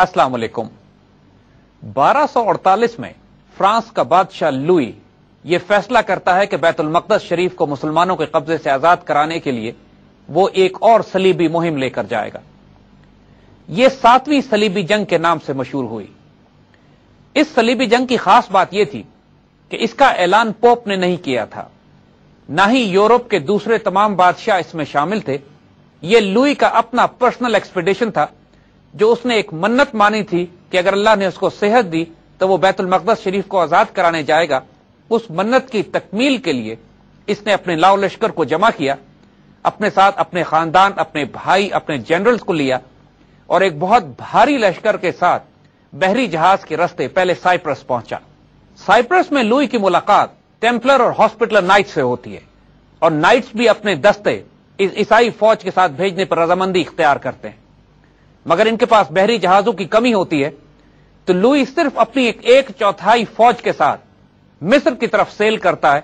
السلام علیکم۔ 1248 میں فرانس کا بادشاہ لوئی یہ فیصلہ کرتا ہے کہ بیت المقدس شریف کو مسلمانوں کے قبضے سے آزاد کرانے کے لیے وہ ایک اور صلیبی مہم لے کر جائے گا۔ یہ 7ویں صلیبی جنگ کے نام سے مشہور ہوئی۔ اس صلیبی جنگ کی خاص بات یہ تھی کہ اس کا اعلان پوپ نے نہیں کیا تھا، نہ ہی یورپ کے دوسرے تمام بادشاہ اس میں شامل تھے۔ یہ لوئی کا اپنا پرسنل ایکسپیڈیشن تھا جو اس نے ایک منت مانی تھی کہ اگر اللہ نے اس کو صحت دی تو وہ بیت المقدس شریف کو آزاد کرانے جائے گا۔ اس منت کی تکمیل کے لیے اس نے اپنے لاؤ لشکر کو جمع کیا، اپنے ساتھ اپنے خاندان، اپنے بھائی، اپنے جنرلز کو لیا اور ایک بہت بھاری لشکر کے ساتھ بحری جہاز کے راستے پہلے سائپرس پہنچا۔ سائپرس میں لوئی کی ملاقات ٹیمپلر اور ہاسپٹلر نائٹس سے ہوتی ہے، اور نائٹس بھی اپنے دستے اس عیسائی فوج کے ساتھ بھیجنے پر رضامندی اختیار کرتے ہیں، مگر ان کے پاس بحری جہازوں کی کمی ہوتی ہے، تو لوئی صرف اپنی ایک چوتھائی فوج کے ساتھ مصر کی طرف سیل کرتا ہے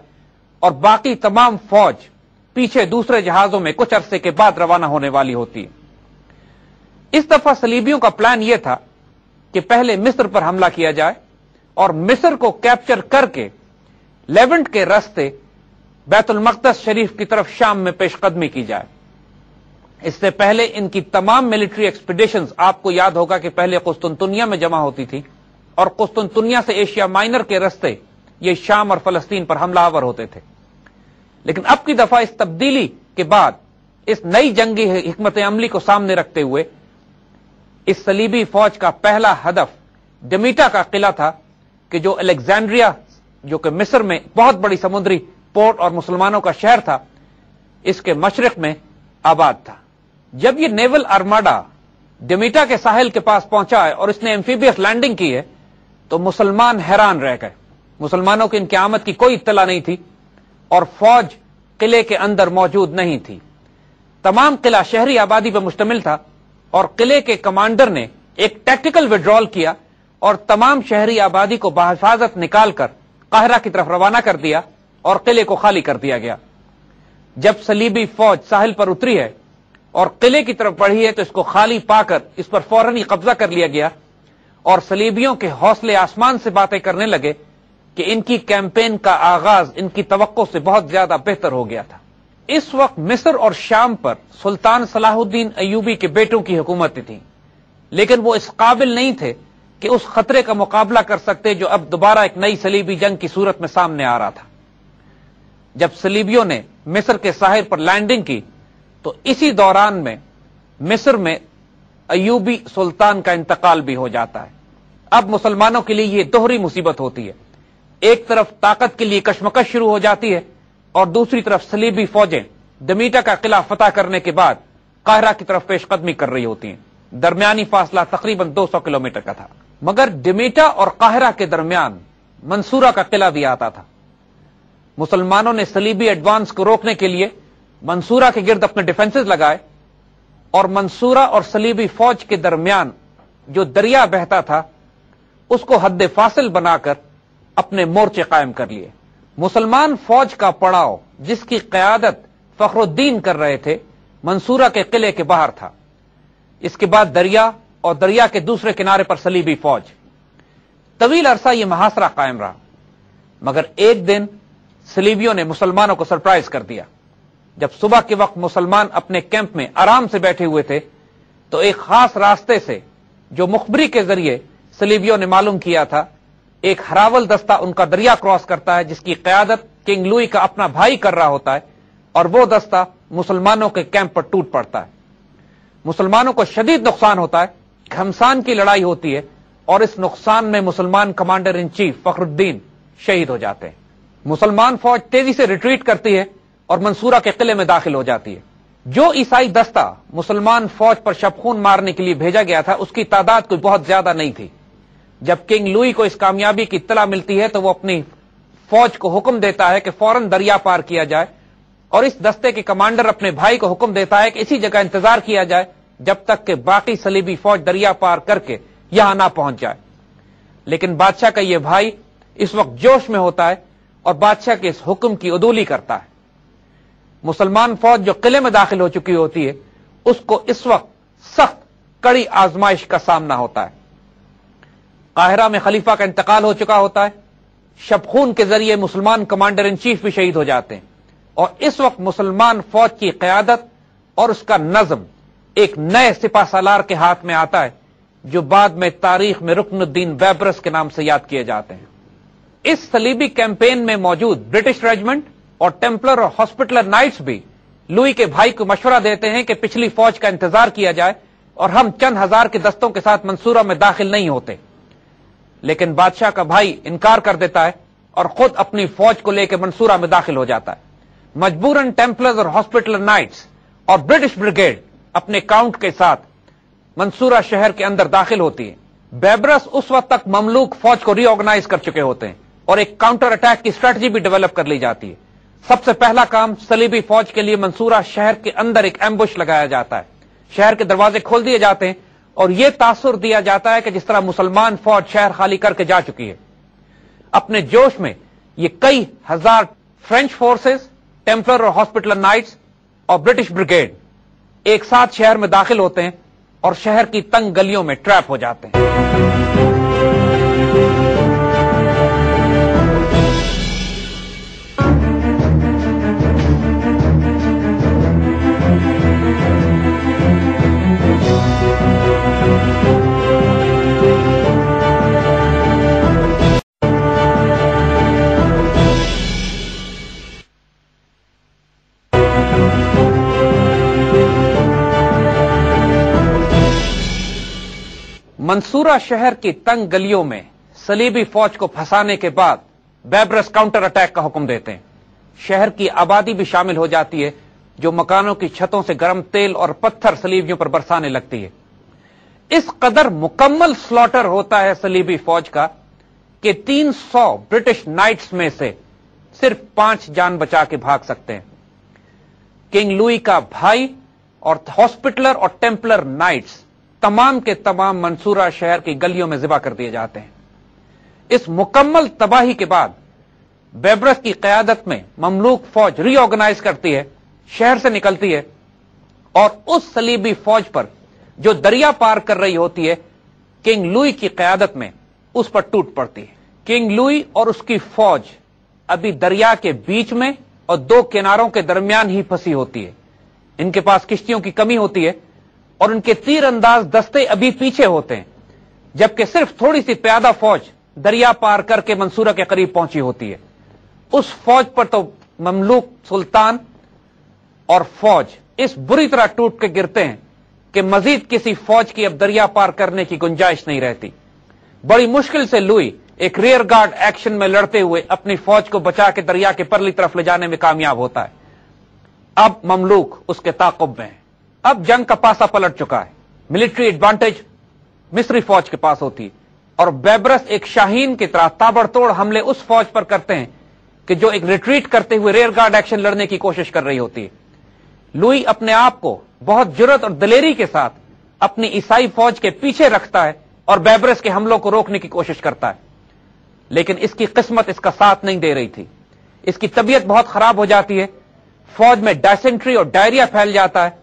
اور باقی تمام فوج پیچھے دوسرے جہازوں میں کچھ عرصے کے بعد روانہ ہونے والی ہوتی ہے۔ اس دفعہ صلیبیوں کا پلان یہ تھا کہ پہلے مصر پر حملہ کیا جائے اور مصر کو کیپچر کر کے لیونٹ کے راستے بیت المقدس شریف کی طرف شام میں پیش قدمی کی جائے۔ اس سے پہلے ان کی تمام ملٹری ایکسپیڈیشنز آپ کو یاد ہوگا کہ پہلے قسطنطنیہ میں جمع ہوتی تھی اور قسطنطنیہ سے ایشیا مائنر کے راستے یہ شام اور فلسطین پر حملہ آور ہوتے تھے۔ لیکن اب کی دفعہ اس تبدیلی کے بعد اس نئی جنگی حکمت عملی کو سامنے رکھتے ہوئے اس صلیبی فوج کا پہلا ہدف ڈمیٹا کا قلعہ تھا کہ جو الیگزینڈریا، جو کہ مصر میں بہت بڑی سمندری پورٹ اور مسلمانوں کا شہر تھا، اس کے مشرق میں آباد تھا۔ جب یہ نیول ارماڈا ڈمیٹا کے ساحل کے پاس پہنچا ہے اور اس نے ایمفیبیس لینڈنگ کی ہے تو مسلمان حیران رہ گئے۔ مسلمانوں کی ان کی آمد کی کوئی اطلاع نہیں تھی اور فوج قلعے کے اندر موجود نہیں تھی۔ تمام قلعہ شہری آبادی پر مشتمل تھا اور قلعے کے کمانڈر نے ایک ٹیکٹیکل وڈرال کیا اور تمام شہری آبادی کو بحفاظت نکال کر قاہرہ کی طرف روانہ کر دیا اور قلعے کو خالی کر دیا گیا۔ جب صلیبی فوج ساحل پر اتری ہے اور قلعے کی طرف بڑھی ہے تو اس کو خالی پا کر اس پر فوراً ہی قبضہ کر لیا گیا اور صلیبیوں کے حوصلے آسمان سے باتیں کرنے لگے کہ ان کی کیمپین کا آغاز ان کی توقع سے بہت زیادہ بہتر ہو گیا تھا۔ اس وقت مصر اور شام پر سلطان صلاح الدین ایوبی کے بیٹوں کی حکومت تھی، لیکن وہ اس قابل نہیں تھے کہ اس خطرے کا مقابلہ کر سکتے جو اب دوبارہ ایک نئی صلیبی جنگ کی صورت میں سامنے آ رہا تھا۔ جب صلیبیوں نے مصر کے ساحل پر لینڈنگ کی تو اسی دوران میں مصر میں ایوبی سلطان کا انتقال بھی ہو جاتا ہے۔ اب مسلمانوں کے لیے یہ دوہری مصیبت ہوتی ہے، ایک طرف طاقت کے لیے کشمکش شروع ہو جاتی ہے اور دوسری طرف صلیبی فوجیں ڈمیٹا کا قلعہ فتح کرنے کے بعد قاہرہ کی طرف پیش قدمی کر رہی ہوتی ہیں۔ درمیانی فاصلہ تقریباً 200 کلومیٹر کا تھا، مگر ڈمیٹا اور قاہرہ کے درمیان منصورہ کا قلعہ بھی آتا تھا۔ مسلمانوں نے صلیبی ایڈوانس کو روکنے کے لیے منصورہ کے گرد اپنے ڈیفنسز لگائے اور منصورہ اور صلیبی فوج کے درمیان جو دریا بہتا تھا اس کو حد فاصل بنا کر اپنے مورچے قائم کر لیے۔ مسلمان فوج کا پڑاؤ جس کی قیادت فخر الدین کر رہے تھے منصورہ کے قلعے کے باہر تھا۔ اس کے بعد دریا اور دریا کے دوسرے کنارے پر صلیبی فوج۔ طویل عرصہ یہ محاصرہ قائم رہا، مگر ایک دن صلیبیوں نے مسلمانوں کو سرپرائز کر دیا۔ جب صبح کے وقت مسلمان اپنے کیمپ میں آرام سے بیٹھے ہوئے تھے تو ایک خاص راستے سے جو مخبری کے ذریعے صلیبیوں نے معلوم کیا تھا، ایک ہراول دستہ ان کا دریا کراس کرتا ہے جس کی قیادت کنگ لوئی کا اپنا بھائی کر رہا ہوتا ہے، اور وہ دستہ مسلمانوں کے کیمپ پر ٹوٹ پڑتا ہے۔ مسلمانوں کو شدید نقصان ہوتا ہے، گھمسان کی لڑائی ہوتی ہے اور اس نقصان میں مسلمان کمانڈر ان چیف فخر الدین شہید ہو جاتے ہیں۔ مسلمان فوج تیزی سے ریٹریٹ کرتی ہے اور منصورہ کے قلعے میں داخل ہو جاتی ہے۔ جو عیسائی دستہ مسلمان فوج پر شبخون مارنے کے لیے بھیجا گیا تھا اس کی تعداد کوئی بہت زیادہ نہیں تھی۔ جب کنگ لوئی کو اس کامیابی کی اطلاع ملتی ہے تو وہ اپنی فوج کو حکم دیتا ہے کہ فوراً دریا پار کیا جائے، اور اس دستے کے کمانڈر اپنے بھائی کو حکم دیتا ہے کہ اسی جگہ انتظار کیا جائے جب تک کہ باقی صلیبی فوج دریا پار کر کے یہاں نہ پہنچ جائے۔ لیکن بادشاہ کا یہ بھائی اس وقت جوش میں ہوتا ہے اور بادشاہ کے اس حکم کی عدولی کرتا ہے۔ مسلمان فوج جو قلعے میں داخل ہو چکی ہوتی ہے اس کو اس وقت سخت کڑی آزمائش کا سامنا ہوتا ہے۔ قاہرہ میں خلیفہ کا انتقال ہو چکا ہوتا ہے، شبخون کے ذریعے مسلمان کمانڈر ان چیف بھی شہید ہو جاتے ہیں، اور اس وقت مسلمان فوج کی قیادت اور اس کا نظم ایک نئے سپہ سالار کے ہاتھ میں آتا ہے، جو بعد میں تاریخ میں رکن الدین بیبرس کے نام سے یاد کیے جاتے ہیں۔ اس صلیبی کیمپین میں موجود برٹش ریجمنٹ اور ٹیمپلر اور ہاسپٹلر نائٹس بھی لوئی کے بھائی کو مشورہ دیتے ہیں کہ پچھلی فوج کا انتظار کیا جائے اور ہم چند ہزار کے دستوں کے ساتھ منصورہ میں داخل نہیں ہوتے، لیکن بادشاہ کا بھائی انکار کر دیتا ہے اور خود اپنی فوج کو لے کے منصورہ میں داخل ہو جاتا ہے۔ مجبوراً ٹیمپلرز اور ہاسپٹلر نائٹس اور برٹش بریگیڈ اپنے کاؤنٹ کے ساتھ منصورہ شہر کے اندر داخل ہوتی ہے۔ بیبرس اس وقت تک مملوک فوج کو ری آرگنائز کر چکے ہوتے ہیں اور ایک کاؤنٹر اٹیک کی اسٹریٹجی بھی ڈیولپ کر لی جاتی ہے۔ سب سے پہلا کام صلیبی فوج کے لیے منصورہ شہر کے اندر ایک ایمبوش لگایا جاتا ہے، شہر کے دروازے کھول دیے جاتے ہیں اور یہ تاثر دیا جاتا ہے کہ جس طرح مسلمان فوج شہر خالی کر کے جا چکی ہے۔ اپنے جوش میں یہ کئی ہزار فرینچ فورسز، ٹیمپلر اور ہاسپٹلر نائٹس اور برٹش بریگیڈ ایک ساتھ شہر میں داخل ہوتے ہیں اور شہر کی تنگ گلیوں میں ٹریپ ہو جاتے ہیں۔ منصورہ شہر کی تنگ گلیوں میں صلیبی فوج کو پھنسانے کے بعد بیبرس کاؤنٹر اٹیک کا حکم دیتے ہیں۔ شہر کی آبادی بھی شامل ہو جاتی ہے، جو مکانوں کی چھتوں سے گرم تیل اور پتھر صلیبیوں پر برسانے لگتی ہے۔ اس قدر مکمل سلاٹر ہوتا ہے صلیبی فوج کا کہ 300 برٹش نائٹس میں سے صرف 5 جان بچا کے بھاگ سکتے ہیں۔ کنگ لوئی کا بھائی اور ہاسپٹلر اور ٹیمپلر نائٹس تمام کے تمام منصورہ شہر کی گلیوں میں ذبح کر دیے جاتے ہیں۔ اس مکمل تباہی کے بعد بیبرس کی قیادت میں مملوک فوج ری آرگنائز کرتی ہے، شہر سے نکلتی ہے اور اس صلیبی فوج پر جو دریا پار کر رہی ہوتی ہے کنگ لوئی کی قیادت میں اس پر ٹوٹ پڑتی ہے۔ کنگ لوئی اور اس کی فوج ابھی دریا کے بیچ میں اور 2 کناروں کے درمیان ہی پھنسی ہوتی ہے۔ ان کے پاس کشتیوں کی کمی ہوتی ہے اور ان کے تیر انداز دستے ابھی پیچھے ہوتے ہیں، جبکہ صرف تھوڑی سی پیادہ فوج دریا پار کر کے منصورہ کے قریب پہنچی ہوتی ہے۔ اس فوج پر تو مملوک سلطان اور فوج اس بری طرح ٹوٹ کے گرتے ہیں کہ مزید کسی فوج کی اب دریا پار کرنے کی گنجائش نہیں رہتی۔ بڑی مشکل سے لوئی ایک ریئر گارڈ ایکشن میں لڑتے ہوئے اپنی فوج کو بچا کے دریا کے پرلی طرف لے جانے میں کامیاب ہوتا ہے۔ اب مملوک اس کے تعاقب میں ہے۔ اب جنگ کا پاسا پلٹ چکا ہے، ملٹری ایڈوانٹیج مصری فوج کے پاس ہوتی ہے اور بیبرس ایک شاہین کی طرح تابڑ توڑ حملے اس فوج پر کرتے ہیں کہ جو ایک ریٹریٹ کرتے ہوئے ریئر گارڈ ایکشن لڑنے کی کوشش کر رہی ہوتی ہے۔ لوئی اپنے آپ کو بہت جرأت اور دلیری کے ساتھ اپنی عیسائی فوج کے پیچھے رکھتا ہے اور بیبرس کے حملوں کو روکنے کی کوشش کرتا ہے، لیکن اس کی قسمت اس کا ساتھ نہیں دے رہی تھی۔ اس کی طبیعت بہت خراب ہو جاتی ہے، فوج میں ڈائسنٹری اور ڈائریا پھیل جاتا ہے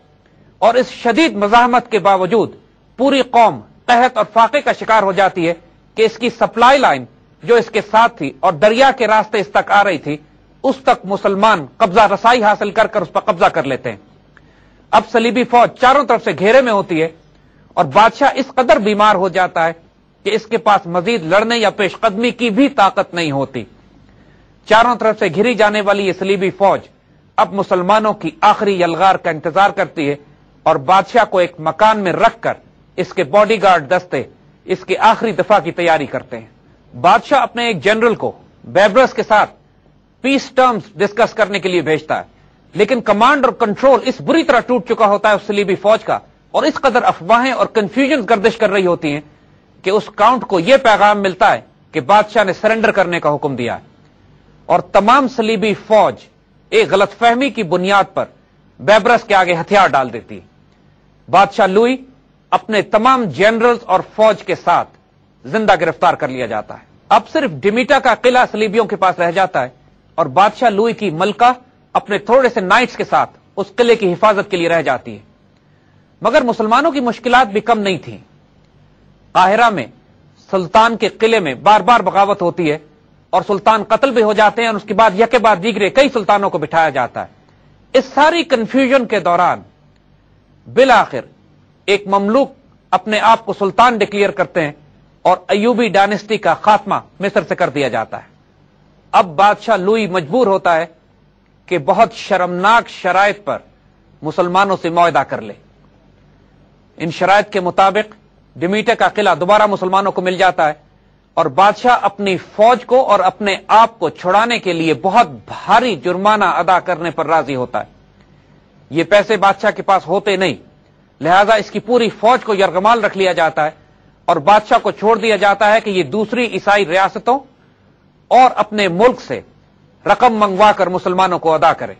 اور اس شدید مزاحمت کے باوجود پوری قوم قحط اور فاقے کا شکار ہو جاتی ہے کہ اس کی سپلائی لائن جو اس کے ساتھ تھی اور دریا کے راستے اس تک آ رہی تھی، اس تک مسلمان قبضہ رسائی حاصل کر کر اس پر قبضہ کر لیتے ہیں۔ اب صلیبی فوج چاروں طرف سے گھیرے میں ہوتی ہے اور بادشاہ اس قدر بیمار ہو جاتا ہے کہ اس کے پاس مزید لڑنے یا پیش قدمی کی بھی طاقت نہیں ہوتی۔ چاروں طرف سے گھری جانے والی یہ صلیبی فوج اب مسلمانوں کی آخری یلغار کا انتظار کرتی ہے اور بادشاہ کو ایک مکان میں رکھ کر اس کے باڈی گارڈ دستے اس کے آخری دفاع کی تیاری کرتے ہیں۔ بادشاہ اپنے ایک جنرل کو بیبرس کے ساتھ پیس ٹرمز ڈسکس کرنے کے لیے بھیجتا ہے، لیکن کمانڈ اور کنٹرول اس بری طرح ٹوٹ چکا ہوتا ہے اس صلیبی فوج کا اور اس قدر افواہیں اور کنفیوژن گردش کر رہی ہوتی ہیں کہ اس کاؤنٹ کو یہ پیغام ملتا ہے کہ بادشاہ نے سرنڈر کرنے کا حکم دیا ہے اور تمام صلیبی فوج ایک غلط فہمی کی بنیاد پر بیبرس کے آگے ہتھیار ڈال دیتی ہے۔ بادشاہ لوئی اپنے تمام جنرلز اور فوج کے ساتھ زندہ گرفتار کر لیا جاتا ہے۔ اب صرف ڈیمیٹا کا قلعہ صلیبیوں کے پاس رہ جاتا ہے اور بادشاہ لوئی کی ملکہ اپنے تھوڑے سے نائٹس کے ساتھ اس قلعے کی حفاظت کے لیے رہ جاتی ہے۔ مگر مسلمانوں کی مشکلات بھی کم نہیں تھیں۔ قاہرہ میں سلطان کے قلعے میں بار بار بغاوت ہوتی ہے اور سلطان قتل بھی ہو جاتے ہیں اور اس کے بعد یکے بعد دیگرے کئی سلطانوں کو بٹھایا جاتا ہے۔ اس ساری کنفیوژن کے دوران بالآخر ایک مملوک اپنے آپ کو سلطان ڈکلیئر کرتے ہیں اور ایوبی ڈائنسٹی کا خاتمہ مصر سے کر دیا جاتا ہے۔ اب بادشاہ لوئی مجبور ہوتا ہے کہ بہت شرمناک شرائط پر مسلمانوں سے معاہدہ کر لے۔ ان شرائط کے مطابق ڈمیٹا کا قلعہ دوبارہ مسلمانوں کو مل جاتا ہے اور بادشاہ اپنی فوج کو اور اپنے آپ کو چھڑانے کے لیے بہت بھاری جرمانہ ادا کرنے پر راضی ہوتا ہے۔ یہ پیسے بادشاہ کے پاس ہوتے نہیں، لہذا اس کی پوری فوج کو یرغمال رکھ لیا جاتا ہے اور بادشاہ کو چھوڑ دیا جاتا ہے کہ یہ دوسری عیسائی ریاستوں اور اپنے ملک سے رقم منگوا کر مسلمانوں کو ادا کرے۔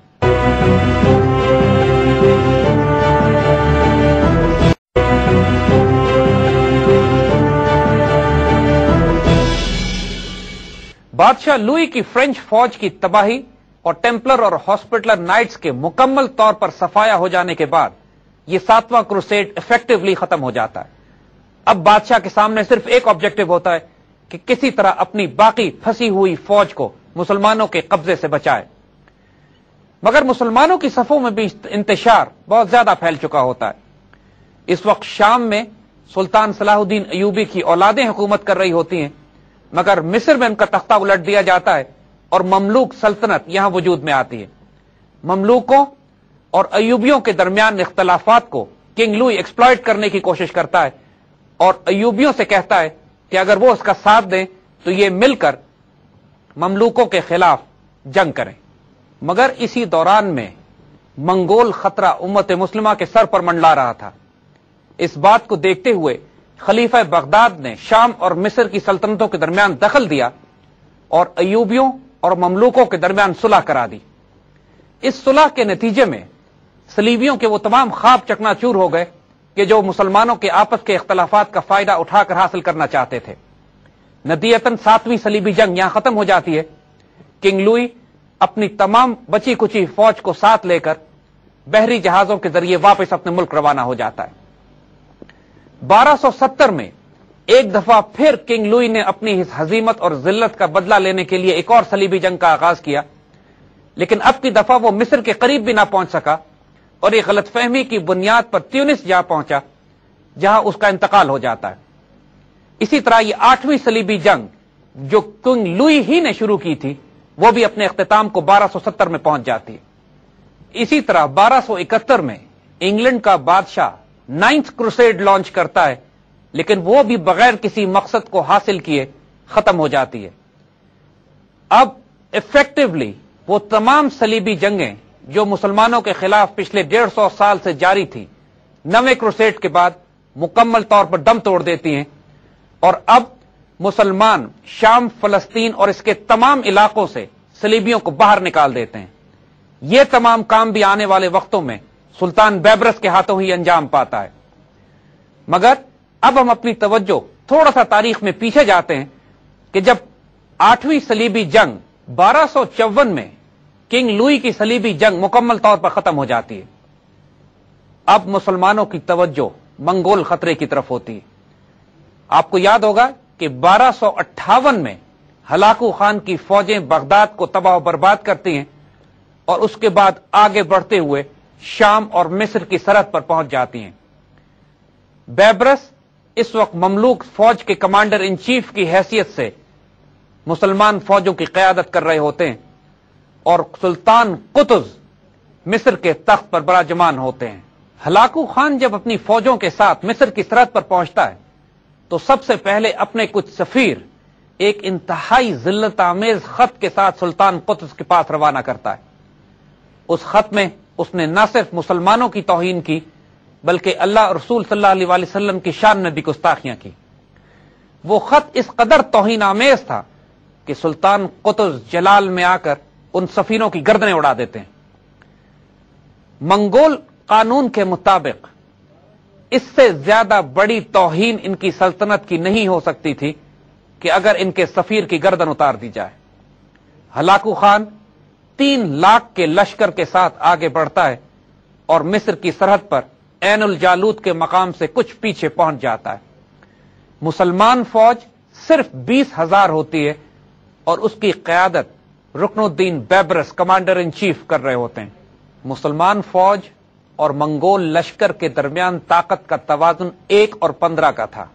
بادشاہ لوئی کی فرینچ فوج کی تباہی اور ٹیمپلر اور ہاسپٹلر نائٹس کے مکمل طور پر صفایا ہو جانے کے بعد یہ 7واں کروسیڈ ایفیکٹولی ختم ہو جاتا ہے۔ اب بادشاہ کے سامنے صرف ایک آبجیکٹو ہوتا ہے کہ کسی طرح اپنی باقی پھنسی ہوئی فوج کو مسلمانوں کے قبضے سے بچائے، مگر مسلمانوں کی صفوں میں بھی انتشار بہت زیادہ پھیل چکا ہوتا ہے۔ اس وقت شام میں سلطان صلاح الدین ایوبی کی اولادیں حکومت کر رہی ہوتی ہیں، مگر مصر میں ان کا تختہ الٹ دیا جاتا ہے اور مملوک سلطنت یہاں وجود میں آتی ہے۔ مملوکوں اور ایوبیوں کے درمیان اختلافات کو کنگ لوئی ایکسپلائٹ کرنے کی کوشش کرتا ہے اور ایوبیوں سے کہتا ہے کہ اگر وہ اس کا ساتھ دیں تو یہ مل کر مملوکوں کے خلاف جنگ کریں۔ مگر اسی دوران میں منگول خطرہ امت مسلمہ کے سر پر منڈلا رہا تھا۔ اس بات کو دیکھتے ہوئے خلیفہ بغداد نے شام اور مصر کی سلطنتوں کے درمیان دخل دیا اور ایوبیوں اور مملوکوں کے درمیان صلح کرا دی۔ اس صلح کے نتیجے میں صلیبیوں کے وہ تمام خواب چکنا چور ہو گئے کہ جو مسلمانوں کے آپس کے اختلافات کا فائدہ اٹھا کر حاصل کرنا چاہتے تھے۔ نتیجتاً 7ویں صلیبی جنگ یہاں ختم ہو جاتی ہے۔ کنگ لوئی اپنی تمام بچی کچی فوج کو ساتھ لے کر بحری جہازوں کے ذریعے واپس اپنے ملک روانہ ہو جاتا ہے۔ 1270 میں ایک دفعہ پھر کنگ لوئی نے اپنی اس ہزیمت اور ذلت کا بدلہ لینے کے لیے ایک اور صلیبی جنگ کا آغاز کیا، لیکن اب کی دفعہ وہ مصر کے قریب بھی نہ پہنچ سکا اور ایک غلط فہمی کی بنیاد پر تیونس جا پہنچا، جہاں اس کا انتقال ہو جاتا ہے۔ اسی طرح یہ 8ویں صلیبی جنگ جو کنگ لوئی ہی نے شروع کی تھی وہ بھی اپنے اختتام کو 1270 میں پہنچ جاتی ہے۔ اسی طرح 1271 میں انگلینڈ کا بادشاہ 9th کروسیڈ لانچ کرتا ہے، لیکن وہ بھی بغیر کسی مقصد کو حاصل کیے ختم ہو جاتی ہے۔ اب ایفیکٹولی وہ تمام صلیبی جنگیں جو مسلمانوں کے خلاف پچھلے 150 سال سے جاری تھی 9ویں کروسیڈ کے بعد مکمل طور پر دم توڑ دیتی ہیں اور اب مسلمان شام، فلسطین اور اس کے تمام علاقوں سے صلیبیوں کو باہر نکال دیتے ہیں۔ یہ تمام کام بھی آنے والے وقتوں میں سلطان بیبرس کے ہاتھوں ہی انجام پاتا ہے۔ مگر اب ہم اپنی توجہ تھوڑا سا تاریخ میں پیچھے جاتے ہیں کہ جب 8ویں صلیبی جنگ 1254 میں کنگ لوئی کی صلیبی جنگ مکمل طور پر ختم ہو جاتی ہے، اب مسلمانوں کی توجہ منگول خطرے کی طرف ہوتی ہے۔ آپ کو یاد ہوگا کہ 1258 میں ہلاکو خان کی فوجیں بغداد کو تباہ و برباد کرتی ہیں اور اس کے بعد آگے بڑھتے ہوئے شام اور مصر کی سرحد پر پہنچ جاتی ہیں۔ بیبرس اس وقت مملوک فوج کے کمانڈر ان چیف کی حیثیت سے مسلمان فوجوں کی قیادت کر رہے ہوتے ہیں اور سلطان قطز مصر کے تخت پر براجمان ہوتے ہیں۔ ہلاکو خان جب اپنی فوجوں کے ساتھ مصر کی سرحد پر پہنچتا ہے تو سب سے پہلے اپنے کچھ سفیر ایک انتہائی ذلت آمیز خط کے ساتھ سلطان قطز کے پاس روانہ کرتا ہے۔ اس خط میں اس نے نہ صرف مسلمانوں کی توہین کی بلکہ اللہ اور رسول صلی اللہ علیہ وسلم کی شان میں بھی گستاخیاں کی۔ وہ خط اس قدر توہین آمیز تھا کہ سلطان قطز جلال میں آ کر ان سفیروں کی گردنیں اڑا دیتے ہیں۔ منگول قانون کے مطابق اس سے زیادہ بڑی توہین ان کی سلطنت کی نہیں ہو سکتی تھی کہ اگر ان کے سفیر کی گردن اتار دی جائے۔ ہلاکو خان 3 لاکھ کے لشکر کے ساتھ آگے بڑھتا ہے اور مصر کی سرحد پر عین الجالوت کے مقام سے کچھ پیچھے پہنچ جاتا ہے۔ مسلمان فوج صرف 20,000 ہوتی ہے اور اس کی قیادت رکن الدین بیبرس کمانڈر ان چیف کر رہے ہوتے ہیں۔ مسلمان فوج اور منگول لشکر کے درمیان طاقت کا توازن 1 اور 15 کا تھا۔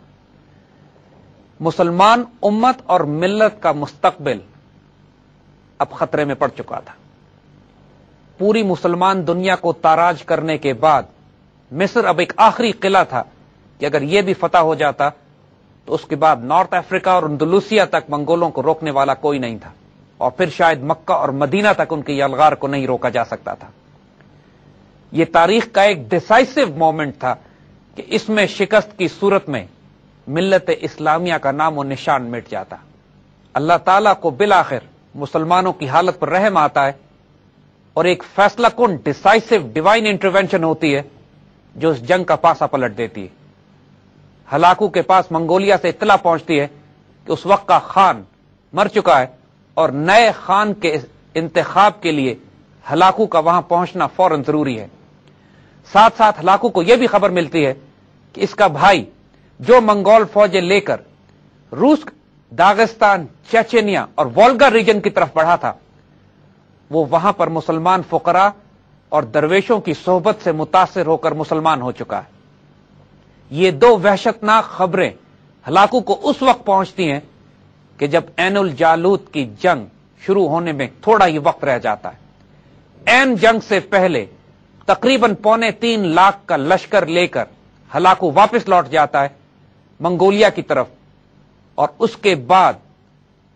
مسلمان امت اور ملت کا مستقبل اب خطرے میں پڑ چکا تھا۔ پوری مسلمان دنیا کو تاراج کرنے کے بعد مصر اب ایک آخری قلعہ تھا کہ اگر یہ بھی فتح ہو جاتا تو اس کے بعد نارتھ افریقہ اور اندلوسیہ تک منگولوں کو روکنے والا کوئی نہیں تھا، اور پھر شاید مکہ اور مدینہ تک ان کی یلغار کو نہیں روکا جا سکتا تھا۔ یہ تاریخ کا ایک ڈیسائسو مومنٹ تھا کہ اس میں شکست کی صورت میں ملت اسلامیہ کا نام و نشان مٹ جاتا۔ اللہ تعالیٰ کو بالآخر مسلمانوں کی حالت پر رحم آتا ہے اور ایک فیصلہ کن ڈیسائسو ڈیوائن انٹروینشن ہوتی ہے جو اس جنگ کا پاسا پلٹ دیتی ہے۔ ہلاکو کے پاس منگولیا سے اطلاع پہنچتی ہے کہ اس وقت کا خان مر چکا ہے اور نئے خان کے انتخاب کے لیے ہلاکو کا وہاں پہنچنا فوراً ضروری ہے۔ ساتھ ساتھ ہلاکو کو یہ بھی خبر ملتی ہے کہ اس کا بھائی جو منگول فوجیں لے کر روس، داغستان، چیچینیا اور وولگا ریجن کی طرف بڑھا تھا، وہ وہاں پر مسلمان فقراء اور درویشوں کی صحبت سے متاثر ہو کر مسلمان ہو چکا ہے۔ یہ دو وحشتناک خبریں ہلاکو کو اس وقت پہنچتی ہیں کہ جب عین الجالوت کی جنگ شروع ہونے میں تھوڑا ہی وقت رہ جاتا ہے۔ عین جنگ سے پہلے تقریباً 2.25 لاکھ کا لشکر لے کر ہلاکو واپس لوٹ جاتا ہے منگولیا کی طرف، اور اس کے بعد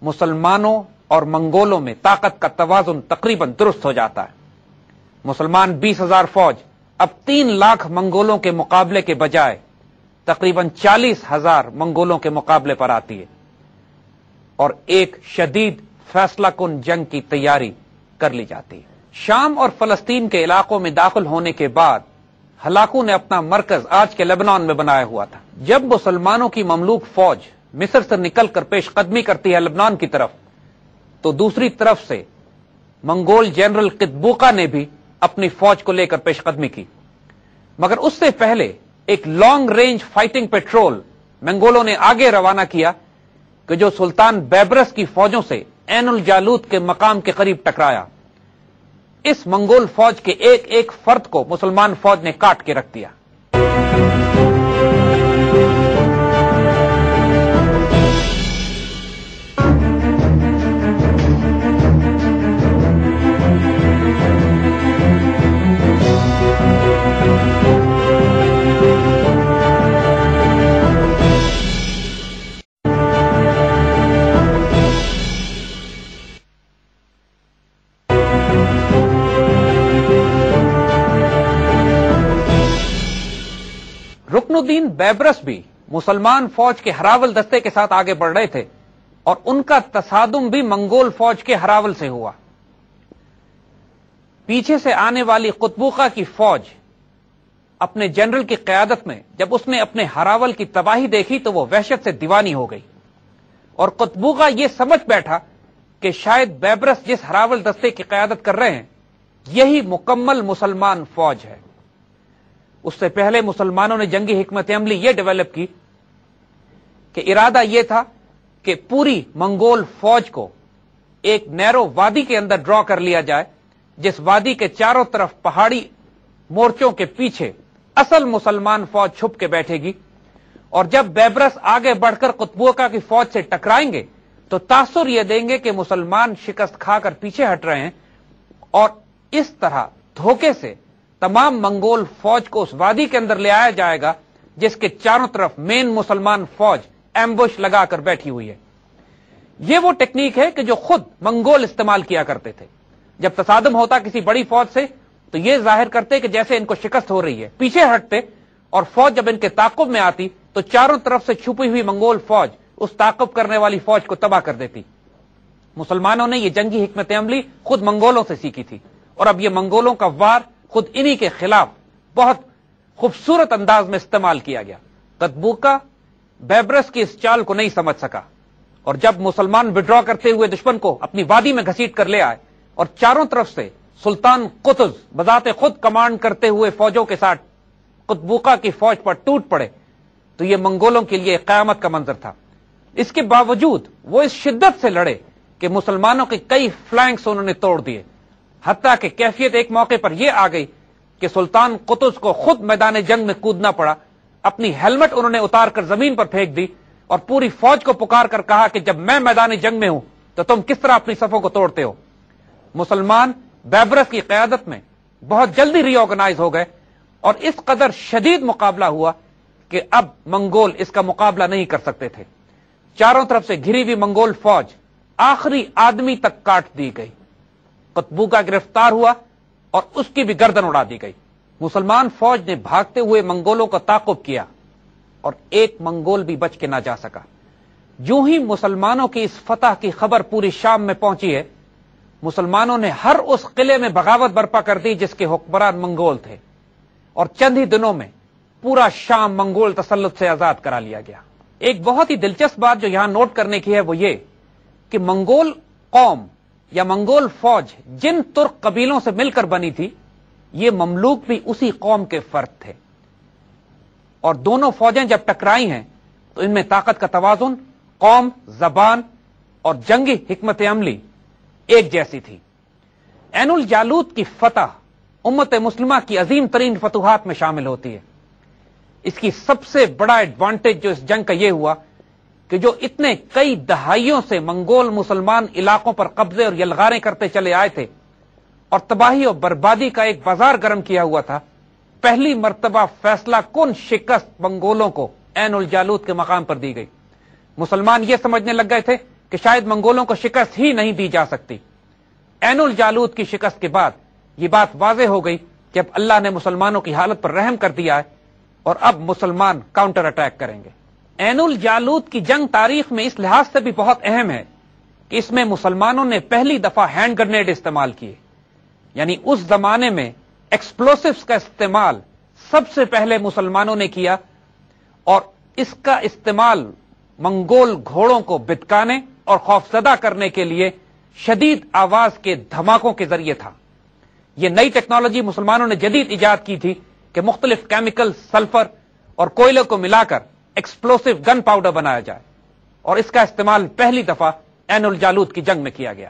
مسلمانوں اور منگولوں میں طاقت کا توازن تقریباً درست ہو جاتا ہے۔ مسلمان 20,000 فوج اب 3 لاکھ منگولوں کے مقابلے کے بجائے تقریباً 40,000 منگولوں کے مقابلے پر آتی ہے اور ایک شدید فیصلہ کن جنگ کی تیاری کر لی جاتی ہے۔ شام اور فلسطین کے علاقوں میں داخل ہونے کے بعد ہلاکو نے اپنا مرکز آج کے لبنان میں بنایا ہوا تھا۔ جب مسلمانوں کی مملوک فوج مصر سے نکل کر پیش قدمی کرتی ہے لبنان کی طرف، تو دوسری طرف سے منگول جنرل قطبوقہ نے بھی اپنی فوج کو لے کر پیش قدمی کی، مگر اس سے پہلے ایک لانگ رینج فائٹنگ پیٹرول منگولوں نے آگے روانہ کیا کہ جو سلطان بیبرس کی فوجوں سے عین الجالوت کے مقام کے قریب ٹکرایا۔ اس منگول فوج کے ایک ایک فرد کو مسلمان فوج نے کاٹ کے رکھ دیا۔ رکن الدین بیبرس بھی مسلمان فوج کے ہراول دستے کے ساتھ آگے بڑھ رہے تھے اور ان کا تصادم بھی منگول فوج کے ہراول سے ہوا۔ پیچھے سے آنے والی قطبوقہ کی فوج اپنے جنرل کی قیادت میں جب اس نے اپنے ہراول کی تباہی دیکھی تو وہ وحشت سے دیوانی ہو گئی، اور قطبوقہ یہ سمجھ بیٹھا کہ شاید بیبرس جس ہراول دستے کی قیادت کر رہے ہیں یہی مکمل مسلمان فوج ہے۔ اس سے پہلے مسلمانوں نے جنگی حکمت عملی یہ ڈیولپ کی کہ ارادہ یہ تھا کہ پوری منگول فوج کو ایک نیرو وادی کے اندر ڈرا کر لیا جائے، جس وادی کے چاروں طرف پہاڑی مورچوں کے پیچھے اصل مسلمان فوج چھپ کے بیٹھے گی، اور جب بیبرس آگے بڑھ کر قطبوقہ کی فوج سے ٹکرائیں گے تو تاثر یہ دیں گے کہ مسلمان شکست کھا کر پیچھے ہٹ رہے ہیں، اور اس طرح دھوکے سے تمام منگول فوج کو اس وادی کے اندر لے آیا جائے گا جس کے چاروں طرف مین مسلمان فوج ایمبوش لگا کر بیٹھی ہوئی ہے۔ یہ وہ ٹیکنیک ہے کہ جو خود منگول استعمال کیا کرتے تھے۔ جب تصادم ہوتا کسی بڑی فوج سے تو یہ ظاہر کرتے کہ جیسے ان کو شکست ہو رہی ہے، پیچھے ہٹتے، اور فوج جب ان کے تعاقب میں آتی تو چاروں طرف سے چھپی ہوئی منگول فوج اس تعاقب کرنے والی فوج کو تباہ کر دیتی۔ مسلمانوں نے یہ جنگی حکمت عملی خود منگولوں سے سیکھی تھی، اور اب یہ منگولوں کا وار خود انہی کے خلاف بہت خوبصورت انداز میں استعمال کیا گیا۔ قطبوقہ بیبرس کی اس چال کو نہیں سمجھ سکا، اور جب مسلمان وڈرا کرتے ہوئے دشمن کو اپنی وادی میں گھسیٹ کر لے آئے اور چاروں طرف سے سلطان قطز بذات خود کمانڈ کرتے ہوئے فوجوں کے ساتھ قطبوقہ کی فوج پر ٹوٹ پڑے، تو یہ منگولوں کے لیے قیامت کا منظر تھا۔ اس کے باوجود وہ اس شدت سے لڑے کہ مسلمانوں کے کئی فلینکس انہوں نے توڑ دیے، حتیٰ کہ کیفیت ایک موقع پر یہ آ گئی کہ سلطان قطز کو خود میدان جنگ میں کودنا پڑا، اپنی ہیلمٹ انہوں نے اتار کر زمین پر پھینک دی اور پوری فوج کو پکار کر کہا کہ جب میں میدان جنگ میں ہوں تو تم کس طرح اپنی صفوں کو توڑتے ہو۔ مسلمان بیبرس کی قیادت میں بہت جلدی ری آرگنائز ہو گئے اور اس قدر شدید مقابلہ ہوا کہ اب منگول اس کا مقابلہ نہیں کر سکتے تھے۔ چاروں طرف سے گھری ہوئی منگول فوج آخری آدمی تک کاٹ دی گئی، قطبوغہ گرفتار ہوا اور اس کی بھی گردن اڑا دی گئی۔ مسلمان فوج نے بھاگتے ہوئے منگولوں کو تعاقب کیا اور ایک منگول بھی بچ کے نہ جا سکا۔ جو ہی مسلمانوں کی اس فتح کی خبر پوری شام میں پہنچی ہے، مسلمانوں نے ہر اس قلعے میں بغاوت برپا کر دی جس کے حکمران منگول تھے، اور چند ہی دنوں میں پورا شام منگول تسلط سے آزاد کرا لیا گیا۔ ایک بہت ہی دلچسپ بات جو یہاں نوٹ کرنے کی ہے وہ یہ کہ منگول قوم یا منگول فوج جن ترک قبیلوں سے مل کر بنی تھی، یہ مملوک بھی اسی قوم کے فرد تھے، اور دونوں فوجیں جب ٹکرائی ہیں تو ان میں طاقت کا توازن، قوم، زبان اور جنگی حکمت عملی ایک جیسی تھی۔ عین الجالوت کی فتح امت مسلمہ کی عظیم ترین فتوحات میں شامل ہوتی ہے۔ اس کی سب سے بڑا ایڈوانٹیج جو اس جنگ کا یہ ہوا کہ جو اتنے کئی دہائیوں سے منگول مسلمان علاقوں پر قبضے اور یلغاریں کرتے چلے آئے تھے اور تباہی اور بربادی کا ایک بازار گرم کیا ہوا تھا، پہلی مرتبہ فیصلہ کن شکست منگولوں کو عین الجالوت کے مقام پر دی گئی۔ مسلمان یہ سمجھنے لگ گئے تھے کہ شاید منگولوں کو شکست ہی نہیں دی جا سکتی۔ عین الجالوت کی شکست کے بعد یہ بات واضح ہو گئی کہ اب اللہ نے مسلمانوں کی حالت پر رحم کر دیا ہے اور اب مسلمان کاؤنٹر اٹیک کریں گے۔ عین الجالوت کی جنگ تاریخ میں اس لحاظ سے بھی بہت اہم ہے کہ اس میں مسلمانوں نے پہلی دفعہ ہینڈ گرنیڈ استعمال کیے، یعنی اس زمانے میں ایکسپلوسیوز کا استعمال سب سے پہلے مسلمانوں نے کیا، اور اس کا استعمال منگول گھوڑوں کو بتکانے اور خوفزدہ کرنے کے لیے شدید آواز کے دھماکوں کے ذریعے تھا۔ یہ نئی ٹیکنالوجی مسلمانوں نے جدید ایجاد کی تھی کہ مختلف کیمیکل، سلفر اور کوئلے کو ملا کر ایکسپلوسیو گن پاؤڈر بنایا جائے، اور اس کا استعمال پہلی دفعہ عین الجالوت کی جنگ میں کیا گیا۔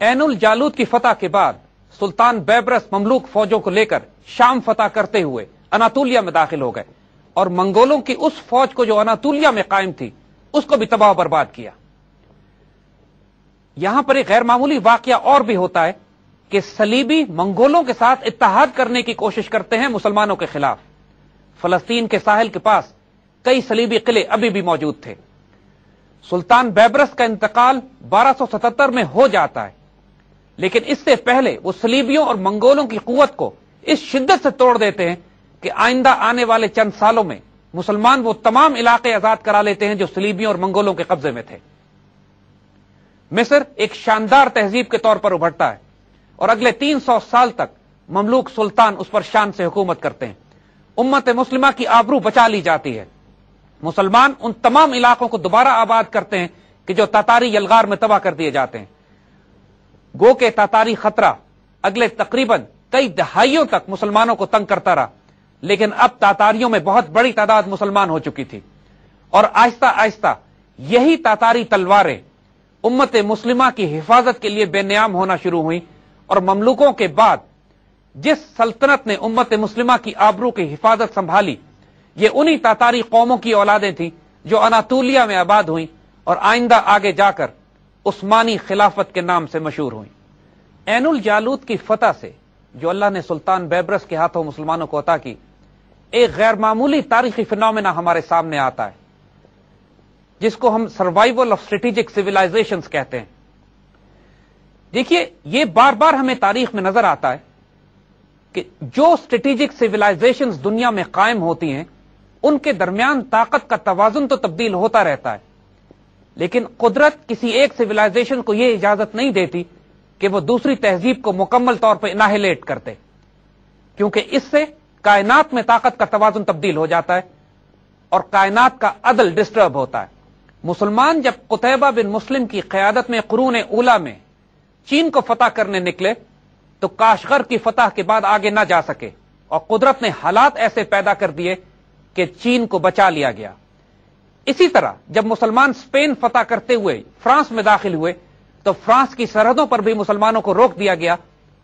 عین الجالوت کی فتح کے بعد سلطان بیبرس مملوک فوجوں کو لے کر شام فتح کرتے ہوئے اناطولیہ میں داخل ہو گئے اور منگولوں کی اس فوج کو جو اناطولیہ میں قائم تھی اس کو بھی تباہ و برباد کیا۔ یہاں پر ایک غیر معمولی واقعہ اور بھی ہوتا ہے کہ صلیبی منگولوں کے ساتھ اتحاد کرنے کی کوشش کرتے ہیں مسلمانوں کے خلاف۔ فلسطین کے ساحل کے پاس کئی صلیبی قلعے ابھی بھی موجود تھے۔ سلطان بیبرس کا انتقال 1277 میں ہو جاتا ہے، لیکن اس سے پہلے وہ صلیبیوں اور منگولوں کی قوت کو اس شدت سے توڑ دیتے ہیں کہ آئندہ آنے والے چند سالوں میں مسلمان وہ تمام علاقے آزاد کرا لیتے ہیں جو صلیبیوں اور منگولوں کے قبضے میں تھے۔ مصر ایک شاندار تہذیب کے طور پر ابھرتا ہے اور اگلے 300 سال تک مملوک سلطان اس پر شان سے حکومت کرتے ہیں۔ امت مسلمہ کی آبرو بچا لی جاتی ہے۔ مسلمان ان تمام علاقوں کو دوبارہ آباد کرتے ہیں کہ جو تاتاری یلغار میں تباہ کر دیے جاتے ہیں۔ گو کہ تاتاری خطرہ اگلے تقریباً کئی دہائیوں تک مسلمانوں کو تنگ کرتا رہا، لیکن اب تاتاریوں میں بہت بڑی تعداد مسلمان ہو چکی تھی، اور آہستہ آہستہ یہی تاتاری تلواریں امت مسلمہ کی حفاظت کے لیے بے نیام ہونا شروع ہوئی، اور مملوکوں کے بعد جس سلطنت نے امت مسلمہ کی آبرو کی حفاظت سنبھالی، یہ انہی تاتاری قوموں کی اولادیں تھیں جو اناطولیہ میں آباد ہوئیں اور آئندہ آگے جا کر عثمانی خلافت کے نام سے مشہور ہوئیں۔ عین الجالوت کی فتح سے جو اللہ نے سلطان بیبرس کے ہاتھوں مسلمانوں کو عطا کی، ایک غیر معمولی تاریخی فینومینا ہمارے سامنے آتا ہے جس کو ہم سروائیول آف اسٹریٹجک سیولائزیشنز کہتے ہیں۔ دیکھیے، یہ بار بار ہمیں تاریخ میں نظر آتا ہے کہ جو اسٹریٹجک سیولائزیشنز دنیا میں قائم ہوتی ہیں ان کے درمیان طاقت کا توازن تو تبدیل ہوتا رہتا ہے، لیکن قدرت کسی ایک سویلائزیشن کو یہ اجازت نہیں دیتی کہ وہ دوسری تہذیب کو مکمل طور پر انہیلیٹ کرتے، کیونکہ اس سے کائنات میں طاقت کا توازن تبدیل ہو جاتا ہے اور کائنات کا عدل ڈسٹرب ہوتا ہے۔ مسلمان جب قتیبہ بن مسلم کی قیادت میں قرون اولیٰ میں چین کو فتح کرنے نکلے تو کاشغر کی فتح کے بعد آگے نہ جا سکے، اور قدرت نے حالات ایسے پیدا کر دیے کہ چین کو بچا لیا گیا۔ اسی طرح جب مسلمان اسپین فتح کرتے ہوئے فرانس میں داخل ہوئے تو فرانس کی سرحدوں پر بھی مسلمانوں کو روک دیا گیا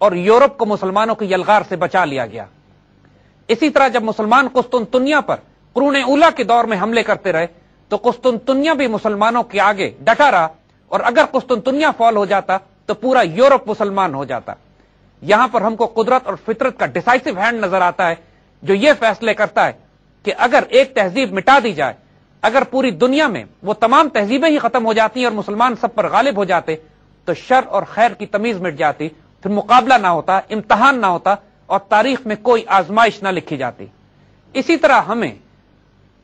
اور یورپ کو مسلمانوں کی یلغار سے بچا لیا گیا۔ اسی طرح جب مسلمان قسطنطنیہ پر قرون اولیٰ کے دور میں حملے کرتے رہے تو قسطنطنیہ بھی مسلمانوں کے آگے ڈٹا رہا، اور اگر قسطنطنیہ فال ہو جاتا تو پورا یورپ مسلمان ہو جاتا۔ یہاں پر ہم کو قدرت اور فطرت کا ڈیسائسو ہینڈ نظر آتا ہے جو یہ فیصلے کرتا ہے کہ اگر ایک تہذیب مٹا دی جائے، اگر پوری دنیا میں وہ تمام تہذیبیں ہی ختم ہو جاتی ہیں اور مسلمان سب پر غالب ہو جاتے تو شر اور خیر کی تمیز مٹ جاتی، پھر مقابلہ نہ ہوتا، امتحان نہ ہوتا، اور تاریخ میں کوئی آزمائش نہ لکھی جاتی۔ اسی طرح ہمیں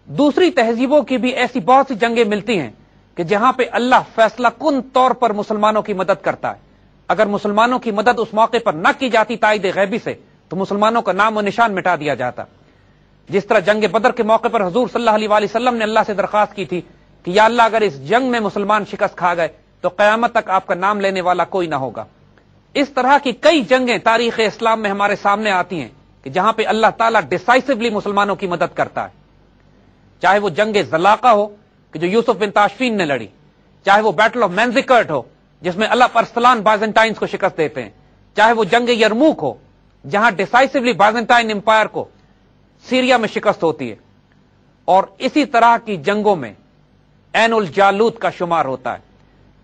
دوسری تہذیبوں کی بھی ایسی بہت سی جنگیں ملتی ہیں کہ جہاں پہ اللہ فیصلہ کن طور پر مسلمانوں کی مدد کرتا ہے۔ اگر مسلمانوں کی مدد اس موقع پر نہ کی جاتی تائید غیبی سے تو مسلمانوں کا نام و نشان مٹا دیا جاتا۔ جس طرح جنگ بدر کے موقع پر حضور صلی اللہ علیہ وآلہ وسلم نے اللہ سے درخواست کی تھی کہ یا اللہ اگر اس جنگ میں مسلمان شکست کھا گئے تو قیامت تک آپ کا نام لینے والا کوئی نہ ہوگا۔ اس طرح کی کئی جنگیں تاریخ اسلام میں ہمارے سامنے آتی ہیں کہ جہاں پہ اللہ تعالیٰ ڈیسائسولی مسلمانوں کی مدد کرتا ہے، چاہے وہ جنگ زلاقہ ہو کہ جو یوسف بن تاشفین نے لڑی، چاہے وہ بیٹل آف مینزیکرٹ ہو جس میں اللہ ارسلان بائزنٹائنز کو شکست دیتے ہیں، چاہے وہ جنگ یرموک ہو جہاں ڈیسائسولی بائزنٹائن امپائر کو سیریا میں شکست ہوتی ہے، اور اسی طرح کی جنگوں میں عین الجالوت کا شمار ہوتا ہے۔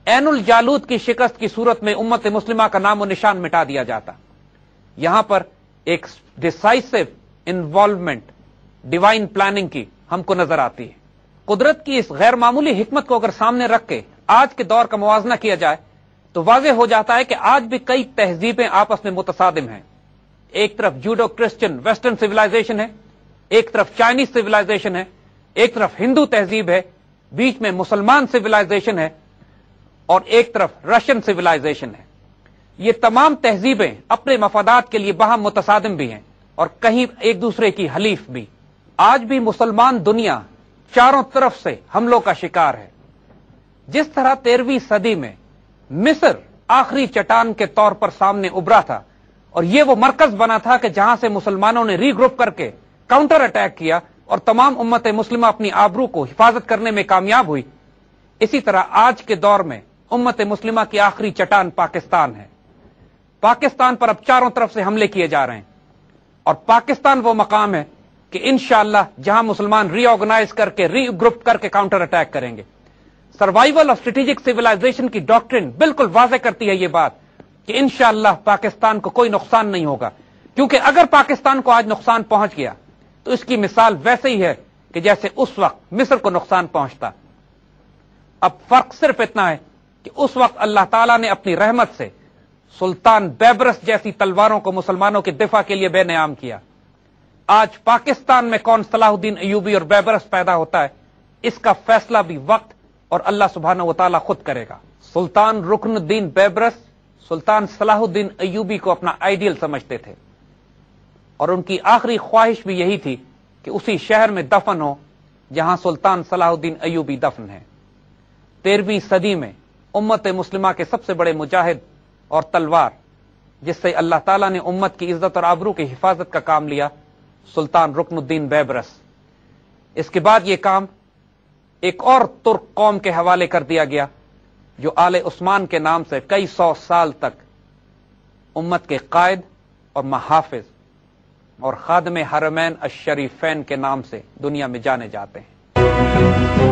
عین الجالوت کی شکست کی صورت میں امت مسلمہ کا نام و نشان مٹا دیا جاتا۔ یہاں پر ایک ڈیسائسو انوالومنٹ ڈیوائن پلاننگ کی ہم کو نظر آتی ہے۔ قدرت کی اس غیر معمولی حکمت کو اگر سامنے رکھ کے آج کے دور کا موازنہ کیا جائے تو واضح ہو جاتا ہے کہ آج بھی کئی تہذیبیں آپس میں متصادم ہیں۔ ایک طرف جوڈو کرسچن ویسٹرن سویلائزیشن ہے، ایک طرف چائنیز سویلائزیشن ہے، ایک طرف ہندو تہذیب ہے، بیچ میں مسلمان سویلائزیشن ہے، اور ایک طرف رشین سویلائزیشن ہے۔ یہ تمام تہذیبیں اپنے مفادات کے لیے باہم متصادم بھی ہیں اور کہیں ایک دوسرے کی حلیف بھی۔ آج بھی مسلمان دنیا چاروں طرف سے حملوں کا شکار ہے۔ جس طرح 13ویں صدی میں مصر آخری چٹان کے طور پر سامنے ابھرا تھا اور یہ وہ مرکز بنا تھا کہ جہاں سے مسلمانوں نے ری گروپ کر کے کاؤنٹر اٹیک کیا اور تمام امت مسلمہ اپنی آبرو کو حفاظت کرنے میں کامیاب ہوئی، اسی طرح آج کے دور میں امت مسلمہ کی آخری چٹان پاکستان ہے۔ پاکستان پر اب چاروں طرف سے حملے کیے جا رہے ہیں، اور پاکستان وہ مقام ہے کہ انشاءاللہ جہاں مسلمان ری آرگنائز کر کے ری گروپ کر کے کاؤنٹر اٹیک کریں گے۔ سروائیول آف اسٹریٹجک سویلائزیشن کی ڈاکٹرن بالکل واضح کرتی ہے یہ بات کہ انشاءاللہ پاکستان کو کوئی نقصان نہیں ہوگا، کیونکہ اگر پاکستان کو آج نقصان پہنچ گیا تو اس کی مثال ویسے ہی ہے کہ جیسے اس وقت مصر کو نقصان پہنچتا۔ اب فرق صرف اتنا ہے کہ اس وقت اللہ تعالیٰ نے اپنی رحمت سے سلطان بیبرس جیسی تلواروں کو مسلمانوں کے دفاع کے لیے بے نیام کیا۔ آج پاکستان میں کون صلاح الدین ایوبی اور بیبرس پیدا ہوتا ہے، اس کا فیصلہ بھی وقت اور اللہ سبحانہ و تعالیٰ خود کرے گا۔ سلطان رکن الدین بیبرس سلطان صلاح الدین ایوبی کو اپنا آئیڈیل سمجھتے تھے، اور ان کی آخری خواہش بھی یہی تھی کہ اسی شہر میں دفن ہو جہاں سلطان صلاح الدین ایوبی دفن ہے۔ 13ویں صدی میں امت مسلمہ کے سب سے بڑے مجاہد اور تلوار جس سے اللہ تعالیٰ نے امت کی عزت اور آبرو کی حفاظت کا کام لیا، سلطان رکن الدین بیبرس۔ اس کے بعد یہ کام ایک اور ترک قوم کے حوالے کر دیا گیا جو آل عثمان کے نام سے کئی سو سال تک امت کے قائد اور محافظ اور خادم حرمین الشریفین کے نام سے دنیا میں جانے جاتے ہیں۔